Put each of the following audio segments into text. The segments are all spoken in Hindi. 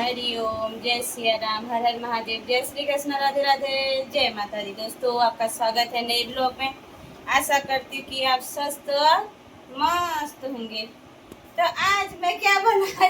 हरिओम, जय सिया राम, हर हर महादेव, जय श्री कृष्ण, राधे राधे, जय माता दी। दोस्तों, आपका स्वागत है नए ब्लॉग में। आशा करती हूँ कि आप स्वस्थ और मस्त होंगे। तो आज मैं क्या बना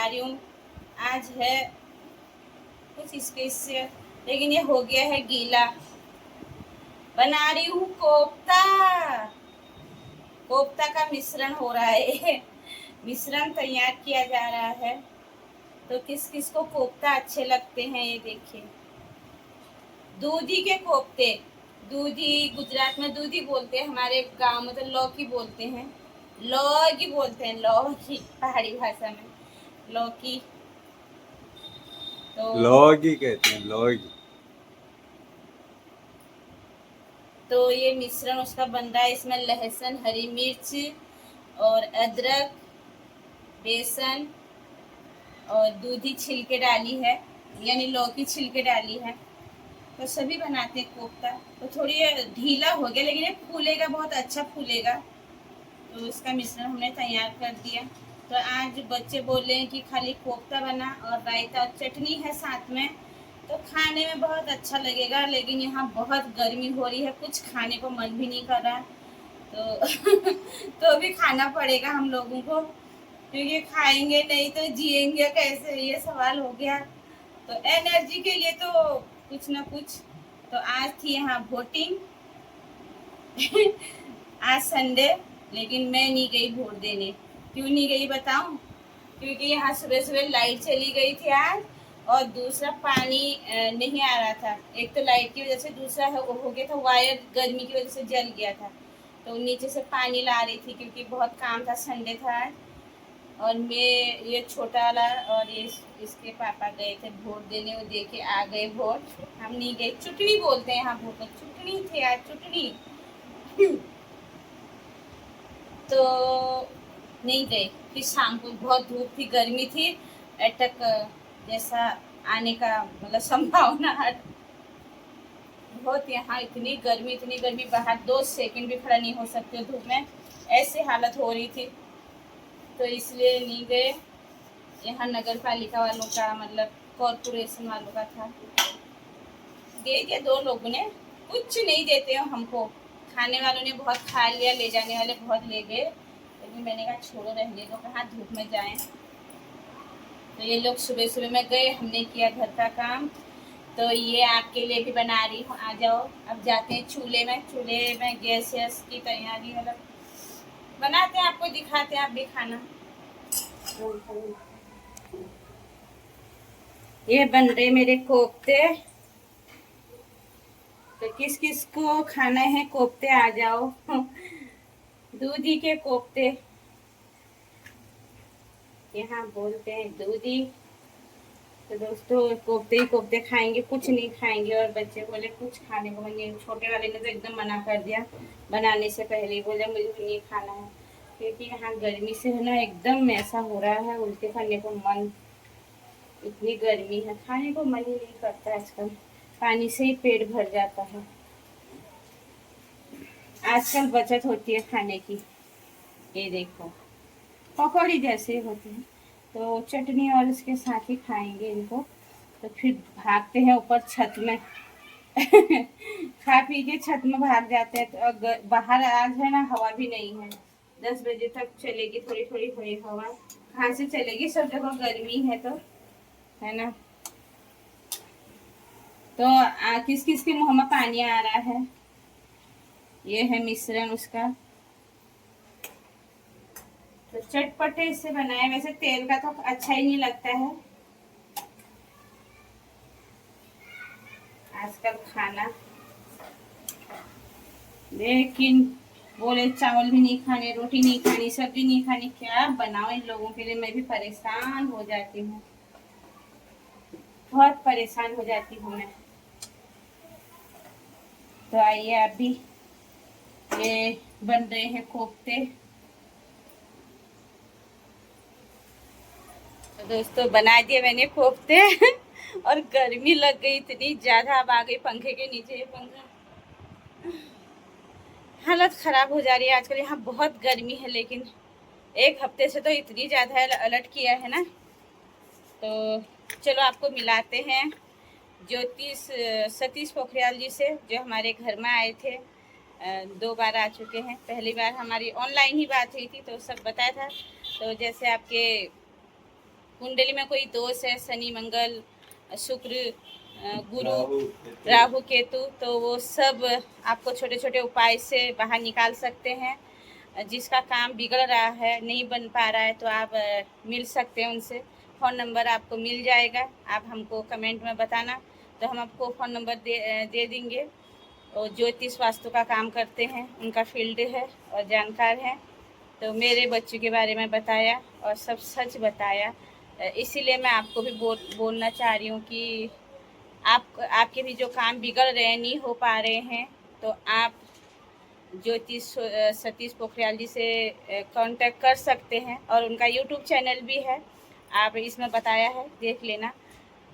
रही हूँ आज है कुछ स्पेशल, लेकिन ये हो गया है गीला। बना रही हूँ कोफ्ता। कोफ्ता का मिश्रण हो रहा है मिश्रण तैयार किया जा रहा है। तो किस किस को कोफ्ता अच्छे लगते हैं ये देखिए। दूधी के कोफ्ते, दूधी गुजरात में दूधी बोलते हैं, हमारे गांव में तो लौकी बोलते हैं। लौकी बोलते हैं, लौकी पहाड़ी भाषा में लौकी। तो लौकी कहते हैं, लौकी। तो ये मिश्रण उसका बन रहा है। इसमें लहसुन, हरी मिर्च और अदरक, बेसन और दूधी छिलके डाली है, यानी लौकी छिलके डाली है। तो सभी बनाते हैं कोफ्ता। तो थोड़ी ढीला हो गया, लेकिन ये फूलेगा, बहुत अच्छा फूलेगा। तो इसका मिश्रण हमने तैयार कर दिया। तो आज बच्चे बोल रहे हैं कि खाली कोफ्ता बना और रायता और चटनी है साथ में, तो खाने में बहुत अच्छा लगेगा। लेकिन यहाँ बहुत गर्मी हो रही है, कुछ खाने को मन भी नहीं कर रहा। तो तो भी खाना पड़ेगा हम लोगों को, क्योंकि खाएंगे नहीं तो जिएंगे कैसे, ये सवाल हो गया। तो एनर्जी के लिए तो कुछ ना कुछ। तो आज थी यहाँ वोटिंग आज संडे, लेकिन मैं नहीं गई वोट देने। क्यों नहीं गई बताऊं? क्योंकि यहाँ सुबह सुबह लाइट चली गई थी आज, और दूसरा पानी नहीं आ रहा था। एक तो लाइट की वजह से, दूसरा हो गया था वायर गर्मी की वजह से जल गया था। तो नीचे से पानी ला रही थी, क्योंकि बहुत काम था, संडे था आज। और मैं, ये छोटा वाला और ये इसके पापा गए थे वोट देने, वो दे के आ गए वोट। हम नहीं गए। चुटनी बोलते हैं यहाँ वोट, चुटनी थे आज, चुटनी। तो नहीं गए। फिर शाम को बहुत धूप थी, गर्मी थी, अटक जैसा आने का मतलब संभावना है बहुत। यहाँ इतनी गर्मी, बाहर 2 सेकंड भी खड़ा नहीं हो सकते धूप में, ऐसी हालत हो रही थी। तो इसलिए नहीं गए। यहाँ नगर पालिका वालों का, मतलब कॉरपोरेशन वालों का था, दे दिया 2 लोगों ने। कुछ नहीं देते हो हमको। खाने वालों ने बहुत खा लिया, ले जाने वाले बहुत ले गए, लेकिन मैंने कहा छोड़ो, रहने दो, कहाँ धूप में जाएं। तो ये लोग सुबह सुबह में गए, हमने किया घर का काम। तो ये आपके लिए भी बना रही हूँ, आ जाओ। अब जाते हैं चूल्हे में गैस की तैयारी, मतलब बनाते हैं, आपको दिखाते हैं, आप भी खाना। ये बन रहे मेरे कोफ्ते। तो किस किस को खाना है कोफ्ते, आ जाओ। दूधी के कोफ्ते, यहाँ बोलते हैं दूधी। तो दोस्तों, कोफ्ते ही कोफ्ते खाएंगे, कुछ नहीं खाएंगे। और बच्चे बोले कुछ खाने को नहीं। छोटे वाले ने तो एकदम मना कर दिया, बनाने से पहले ही बोले मुझे नहीं खाना है। क्योंकि यहाँ गर्मी से है ना, एकदम ऐसा हो रहा है, उल्टे करने को मन, इतनी गर्मी है, खाने को मन ही नहीं करता आजकल। पानी से ही पेट भर जाता है। आजकल बचत होती है खाने की, ये देखो, पकौड़ी जैसे होते हैं। तो चटनी और इसके साथ ही खाएंगे इनको। तो फिर भागते हैं ऊपर छत में। खा पी के छत में भाग जाते हैं। तो बाहर आज है ना, हवा भी नहीं है। 10 बजे तक चलेगी थोड़ी थोड़ी हुई हवा। कहाँ से चलेगी, सब जगह गर्मी है, तो है ना। तो किस किस के मुंह में पानी आ रहा है। ये है मिश्रण उसका। तो चटपटे से बनाए, वैसे तेल का तो अच्छा ही नहीं लगता है आजकल खाना। लेकिन बोले चावल भी नहीं खाने, रोटी नहीं खानी, सब्जी नहीं खानी, क्या बनाओ इन लोगों के लिए। मैं भी परेशान हो जाती हूँ, बहुत परेशान हो जाती हूँ मैं। तो आइए, आप भी, ये बन रहे हैं कोफ्ते। तो दोस्तों, बना दिए मैंने कोफ्ते। और गर्मी लग गई इतनी ज्यादा, अब आ गई पंखे के नीचे। ये पंखा, हालत खराब हो जा रही है आजकल, यहाँ बहुत गर्मी है। लेकिन एक हफ्ते से तो इतनी ज़्यादा अलर्ट किया है ना। तो चलो आपको मिलाते हैं सतीश पोखरियाल जी से, जो हमारे घर में आए थे। 2 बार आ चुके हैं। पहली बार हमारी ऑनलाइन ही बात हुई थी तो सब बताया था। तो जैसे आपके कुंडली में कोई दोष है, शनि मंगल शुक्र गुरु राहु केतु, तो वो सब आपको छोटे छोटे उपाय से बाहर निकाल सकते हैं। जिसका काम बिगड़ रहा है, नहीं बन पा रहा है, तो आप मिल सकते हैं उनसे। फ़ोन नंबर आपको मिल जाएगा, आप हमको कमेंट में बताना तो हम आपको फ़ोन नंबर दे देंगे। और ज्योतिष वास्तु का काम करते हैं, उनका फील्ड है और जानकार हैं। तो मेरे बच्चों के बारे में बताया और सब सच बताया। इसीलिए मैं आपको भी बोलना चाह रही हूँ कि आपके भी जो काम बिगड़ रहे हैं, नहीं हो पा रहे हैं, तो आप ज्योतिष सतीश पोखरियाल जी से कांटेक्ट कर सकते हैं। और उनका यूट्यूब चैनल भी है, आप इसमें बताया है, देख लेना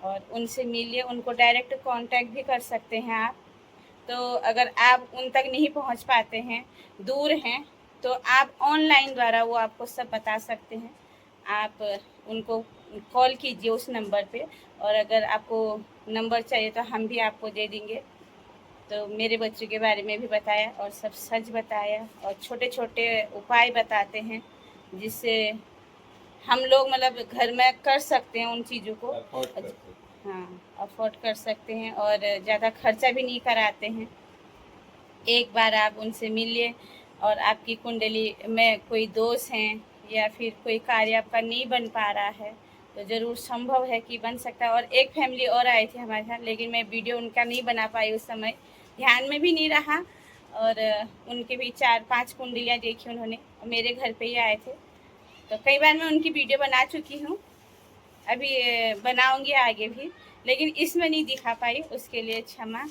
और उनसे मिलिए। उनको डायरेक्ट कांटेक्ट भी कर सकते हैं आप। तो अगर आप उन तक नहीं पहुंच पाते हैं, दूर हैं, तो आप ऑनलाइन द्वारा वो आपको सब बता सकते हैं। आप उनको कॉल कीजिए उस नंबर पे, और अगर आपको नंबर चाहिए तो हम भी आपको दे देंगे। तो मेरे बच्चों के बारे में भी बताया और सब सच बताया और छोटे छोटे उपाय बताते हैं, जिससे हम लोग मतलब घर में कर सकते हैं उन चीज़ों को। हाँ, अफोर्ड कर सकते हैं और ज़्यादा खर्चा भी नहीं कराते हैं। एक बार आप उनसे मिलिए, और आपकी कुंडली में कोई दोष हैं या फिर कोई कार्य आपका नहीं बन पा रहा है, तो ज़रूर संभव है कि बन सकता है। और एक फैमिली और आई थी हमारे साथ, लेकिन मैं वीडियो उनका नहीं बना पाई उस समय, ध्यान में भी नहीं रहा। और उनके भी 4-5 कुंडलियाँ देखी उन्होंने, और मेरे घर पे ही आए थे। तो कई बार मैं उनकी वीडियो बना चुकी हूँ, अभी बनाऊंगी आगे भी, लेकिन इसमें नहीं दिखा पाई, उसके लिए क्षमा।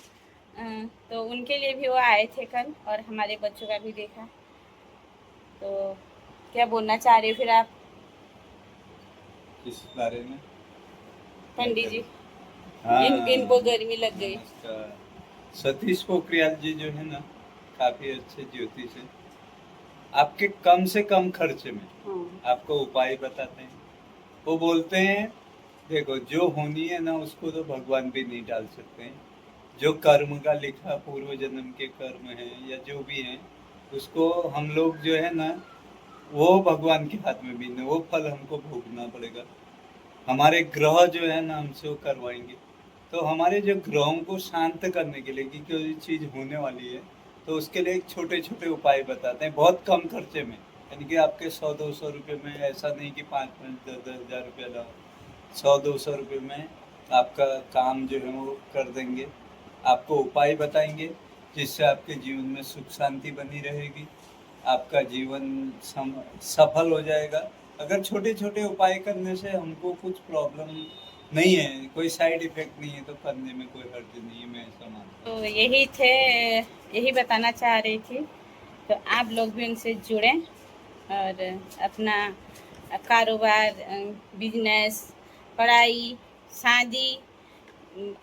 तो उनके लिए भी वो आए थे कल, और हमारे बच्चों का भी देखा। तो क्या बोलना चाह रहे हो फिर आप? किस बारे में? पंडित जी, हाँ, इनको गर्मी लग गई। सतीश पोखरियाल जी जो है ना, काफी अच्छे ज्योतिष है। आपके कम से कम खर्चे में आपको उपाय बताते हैं। वो बोलते हैं, देखो जो होनी है ना, उसको तो भगवान भी नहीं डाल सकते हैं। जो कर्म का लिखा, पूर्व जन्म के कर्म है या जो भी है, उसको हम लोग जो है ना, वो भगवान के हाथ में भी नहीं, वो फल हमको भोगना पड़ेगा। हमारे ग्रह जो है ना, हमसे वो करवाएंगे। तो हमारे जो ग्रहों को शांत करने के लिए, कि कोई चीज़ होने वाली है, तो उसके लिए छोटे छोटे उपाय बताते हैं, बहुत कम खर्चे में। यानी कि आपके 100-200 रुपये में, ऐसा नहीं कि 5-10 हज़ार रुपया लगाओ, 100-200 रुपये में आपका काम जो है वो कर देंगे। आपको उपाय बताएंगे जिससे आपके जीवन में सुख शांति बनी रहेगी, आपका जीवन सफल हो जाएगा। अगर छोटे छोटे उपाय करने से हमको कुछ प्रॉब्लम नहीं है, कोई साइड इफेक्ट नहीं है, तो करने में कोई हर्ज नहीं है, मैं ऐसा मानता हूँ। तो यही बताना चाह रही थी। तो आप लोग भी उनसे जुड़ें और अपना कारोबार, बिजनेस, पढ़ाई, शादी,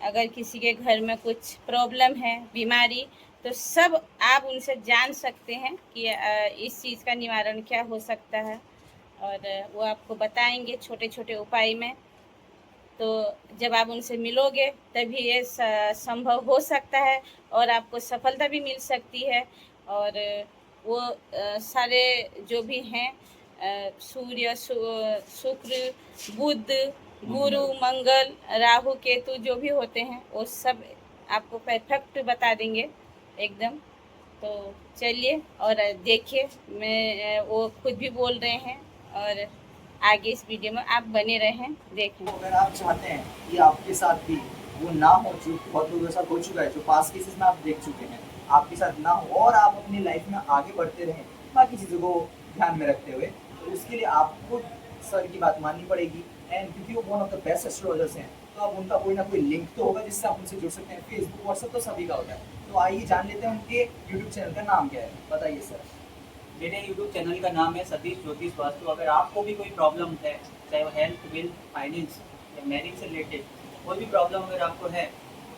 अगर किसी के घर में कुछ प्रॉब्लम है, बीमारी, तो सब आप उनसे जान सकते हैं कि इस चीज़ का निवारण क्या हो सकता है। और वो आपको बताएंगे छोटे छोटे उपाय में। तो जब आप उनसे मिलोगे तभी ये संभव हो सकता है, और आपको सफलता भी मिल सकती है। और वो सारे जो भी हैं, सूर्य, शुक्र, बुध, गुरु, मंगल, राहु, केतु जो भी होते हैं, वो सब आपको परफेक्ट बता देंगे एकदम। तो चलिए और देखिए, मैं वो खुद भी बोल रहे हैं, और आगे इस वीडियो में आप बने रहें, देखें। अगर आप चाहते हैं कि आपके साथ भी वो ना हो, जो बहुत लोगों के साथ हो चुका है, जो पास केसेस में आप देख चुके हैं, आपके साथ ना हो और आप अपनी लाइफ में आगे बढ़ते रहें बाकी चीज़ों को ध्यान में रखते हुए, तो उसके लिए आपको सर की बात माननी पड़ेगी। एंड क्योंकि वो one of the best astrologers हैं, तो अब उनका कोई ना कोई लिंक तो होगा जिससे आप उनसे जुड़ सकते हैं। फेसबुक, व्हाट्सएप तो सभी का होता है। तो आइए जान लेते हैं उनके यूट्यूब चैनल का नाम क्या है, बताइए सर। मेरे YouTube चैनल का नाम है सतीश ज्योतिष वास्तु। अगर आपको भी कोई प्रॉब्लम है, चाहे वो हेल्थ, वेल्थ, फाइनेंस या मैरिज से रिलेटेड कोई भी प्रॉब्लम अगर आपको है,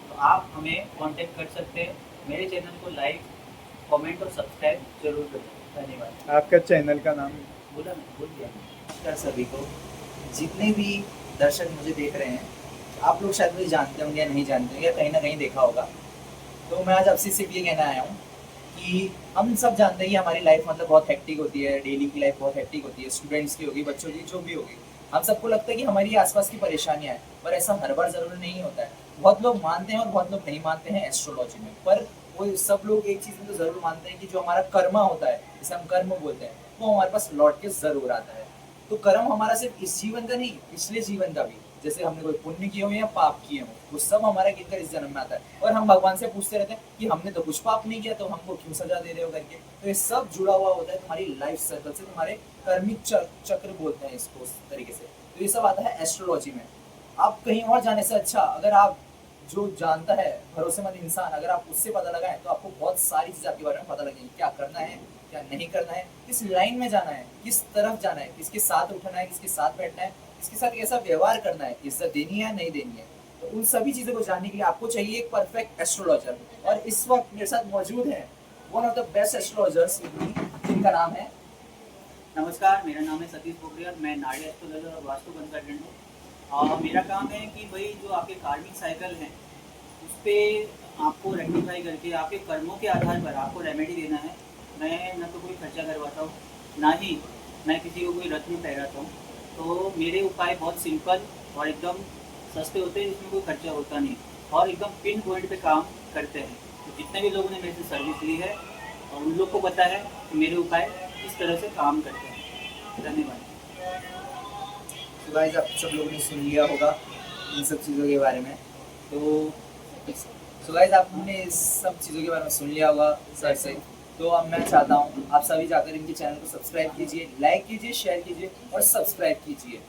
तो आप हमें कांटेक्ट कर सकते हैं। मेरे चैनल को लाइक, कमेंट और सब्सक्राइब जरूर करें। धन्यवाद। आपका चैनल का नाम? बोला ना, बोल दिया मैंने। नमस्कार सभी को, जितने भी दर्शक मुझे देख रहे हैं, आप लोग शायद मुझे जानते होंगे या नहीं जानते होंगे या कहीं ना कहीं देखा होगा। तो मैं आज आपसे सिर्फ ये कहना आया हूँ कि हम सब जानते हैं कि हमारी लाइफ मतलब बहुत हेक्टिक होती है, डेली की लाइफ बहुत हेक्टिक होती है, स्टूडेंट्स की होगी, बच्चों की, जो भी होगी। हम सबको लगता है कि हमारी आसपास की परेशानियां हैं, पर ऐसा हर बार ज़रूरी नहीं होता है। बहुत लोग मानते हैं और बहुत लोग नहीं मानते हैं एस्ट्रोलॉजी में, पर वो सब लोग एक चीज़ में तो ज़रूर मानते हैं कि जो हमारा कर्मा होता है, जिसे हम कर्म बोलते हैं, वो हमारे पास लौट के ज़रूर आता है। तो कर्म हमारा सिर्फ इस जीवन का नहीं, पिछले जीवन का भी, जैसे हमने कोई पुण्य किए हो या पाप किए हो, वो सब हमारा गिनकर इस जन्म में आता है। और हम भगवान से पूछते रहते हैं कि हमने तो कुछ पाप नहीं किया, तो हमको क्यों सजा दे रहे हो करके। तो ये सब जुड़ा हुआ होता है तुम्हारी लाइफ सर्कल से, तुम्हारे कर्मिक चक्र बोलते हैं इसको उस तरीके से। तो ये सब आता है एस्ट्रोलॉजी में। आप कहीं और जाने से अच्छा, अगर आप जो जानता है भरोसेमंद इंसान, अगर आप उससे पता लगाएं तो आपको बहुत सारी चीज़ आपके बारे में पता लगेगी, क्या करना है, क्या नहीं करना है, किस लाइन में जाना है, किस तरफ जाना है, किसके साथ उठना है, किसके साथ बैठना है, किसके साथ कैसा व्यवहार करना है, इज्जत देनी है नहीं देनी है। तो उन सभी चीज़ों को जानने के लिए आपको चाहिए एक परफेक्ट एस्ट्रोलॉजर। और इस वक्त मेरे साथ मौजूद है one of the best astrologers जिनका नाम है। नमस्कार, मेरा नाम है सतीश पोखरियाल। मैं नाड़ी एस्ट्रोलॉजर और वास्तु कंसल्टेंट हूँ। और मेरा काम है कि भाई जो आपके कार्मिक साइकिल हैं उस पर आपको रेक्टिफाई करके आपके कर्मों के आधार पर आपको रेमेडी देना है। मैं न तो कोई खर्चा करवाता हूँ, ना ही मैं किसी को कोई रत्न पहराता हूँ। तो मेरे उपाय बहुत सिंपल और एकदम सस्ते होते हैं, जिसमें कोई खर्चा होता नहीं और एकदम पिन पॉइंट पे काम करते हैं। तो जितने भी लोगों ने मेरे से सर्विस ली है और उन लोग को पता है कि मेरे उपाय इस तरह से काम करते हैं। धन्यवाद। तो गाइस, आप सब लोगों ने सुन लिया होगा इन सब चीज़ों के बारे में। तो गाइस, आपने इस सब चीज़ों के बारे में सुन लिया होगा सर से। तो अब मैं चाहता हूँ आप सभी जाकर इनके चैनल को सब्सक्राइब कीजिए, लाइक कीजिए, शेयर कीजिए और सब्सक्राइब कीजिए।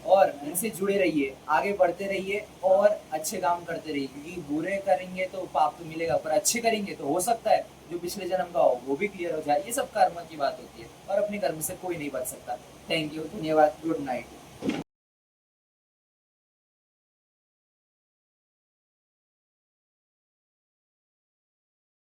और इनसे जुड़े रहिए, आगे बढ़ते रहिए और अच्छे काम करते रहिए, क्योंकि बुरे करेंगे तो पाप तो मिलेगा, पर अच्छे करेंगे तो हो सकता है जो पिछले जन्म का हो वो भी क्लियर हो जाए। ये सब कर्म की बात होती है और अपने कर्म से कोई नहीं बच सकता। थैंक यू, धन्यवाद, गुड नाइट।